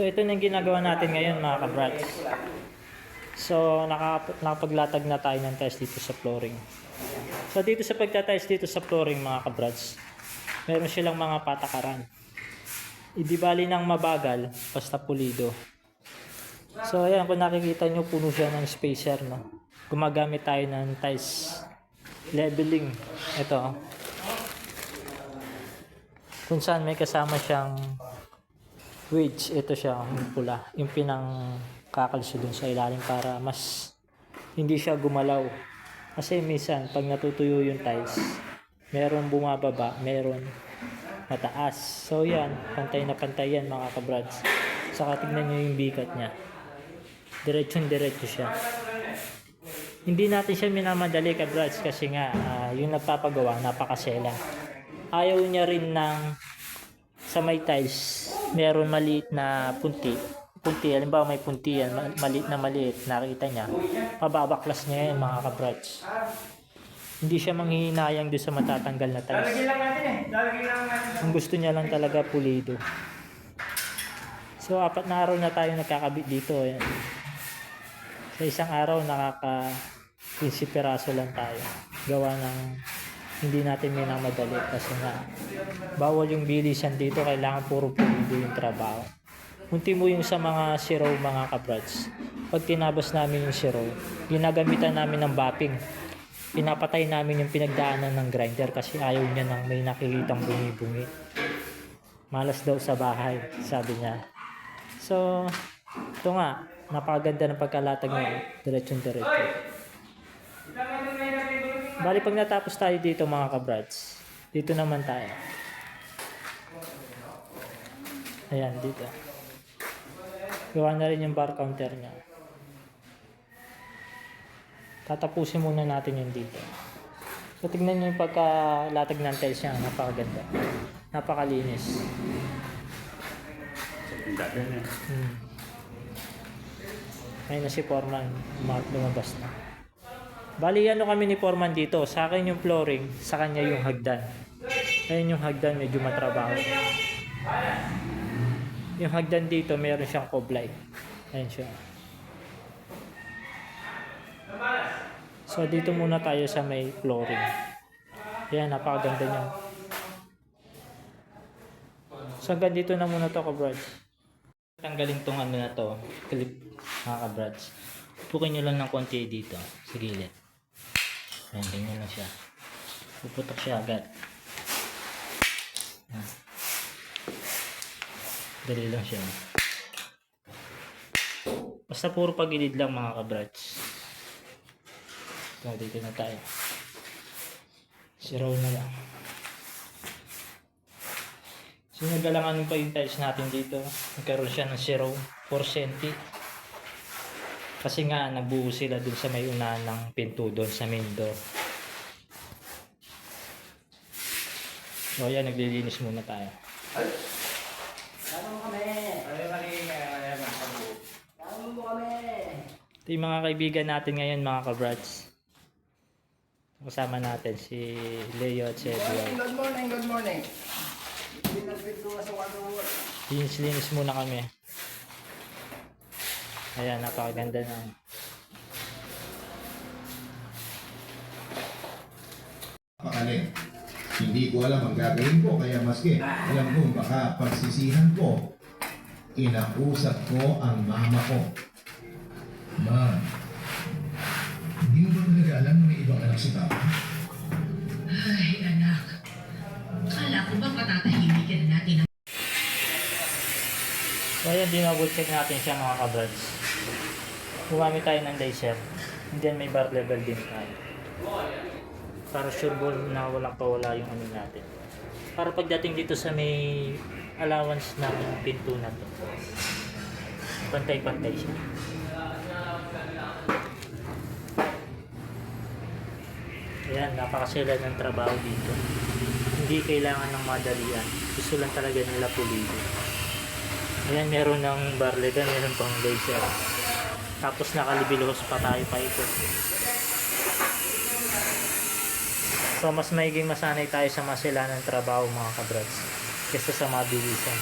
So ito na yung ginagawa natin ngayon mga kabrats. So nakapaglatag na tayo ng tiles dito sa flooring. So dito sa pagtatiles dito sa flooring mga kabrats, meron silang mga patakaran. Hindi bali ng mabagal, basta pulido. So ayan, kung nakikita nyo, puno siya ng spacer, no? Gumagamit tayo ng tiles leveling. Ito, kung saan may kasama siyang wedge. Ito siya, yung pula, yung pinang kakalso dun sa ilalim para mas hindi siya gumalaw. Kasi minsan pag natutuyo yung tiles, meron bumababa, meron mataas. So yan, pantay na pantay yan mga kabrads. Saka tignan nyo yung bigat niya, diretso siya. Hindi natin siya minamadali kabrads kasi nga yung nagpapagawa napakasela. Ayaw niya rin ng sa may tiles meron maliit na punti, halimbawa may punti yan, maliit, nakita niya, mababaklas niya yan mga kabrats. Hindi siya manghihinayang doon sa matatanggal na tiles. Ang gusto niya lang talaga pulido. So 4 na araw na tayo nagkakabit dito. Ayan. Sa isang araw nakaka 15 piraso lang tayo. Gawa ng hindi natin minamadali kasi nga bawal yung bilisan dito, kailangan puro pulido yung trabaho. Kunti mo yung sa mga zero mga kabrads. Pag tinabas namin yung zero, ginagamitan namin ng bapping. Pinapatay namin yung pinagdaanan ng grinder kasi ayaw niya nang may nakikitang bungi-bungi. Malas daw sa bahay, sabi niya. So, ito nga, napakaganda ng pagkalatag niya, diretso-diretso. Bali pag natapos tayo dito mga kabrads, dito naman tayo. Ayan, dito. Gawa na rin yung bar counter niya. Tatapusin muna natin yung dito. So tignan nyo yung pagkalatag ng tiles niya, napakaganda. Napakalinis. Ayun na si Foreman, lumabas na. Bali ano kami ni Foreman dito, sa akin yung flooring, sa kanya yung hagdan. Ayun yung hagdan, medyo matrabaho. Yung hagdan dito, meron siyang coblay. Ayun siya. So dito muna tayo sa may flooring. Ayan, napakaganda niya. So hanggang dito na muna to kabrads. Tanggalin tong ano na to, clip mga kabrads. Pupukin nyo lang ng konti dito sa gilid. Ayan, ganyan lang siya. Puputok siya agad. Ayan. Dali lang siya. Basta puro pagilid lang mga kabrads. So, dito na tayo. Zero na lang. So, nagalangan pa yung tiles natin dito. Nagkaroon siya ng 0% kasi nga nagbuo sila dun sa may unahan ng pinto doon sa main door. So ayan, naglilinis muna tayo. Ito yung mga kaibigan natin ngayon mga kabrads. Kasama natin si Leo at si Edward. Good morning. Linis muna kami. Ayan, napakaganda na. Pakaling. Hindi ko alam ang gagawin ko, kaya maski alam ko baka pagsisihan ko, inausap ko ang mama ko. Ma, hindi mo ba talaga alam na may ibang anak si Papa? Ay, anak. Akala ko ba patatahimikin na natin ang... So ayan, dinouble check natin siya mga kabrads. Gumamit tayo ng laser. And then may bar level din tayo. Para sure ball na walang pawala yung ano natin. Para pagdating dito sa may allowance ng pinto na to, pantay-pantay siya. Ayan, napakasela ng trabaho dito. Hindi kailangan ng madalian. Gusto lang talaga nila pulido. Ayan, meron ng bar level, meron pang laser. Tapos nakalibilos pa tayo pa ito. So mas maiging masanay tayo sa masela ng trabaho mga kabrads kesa sa mabilisan.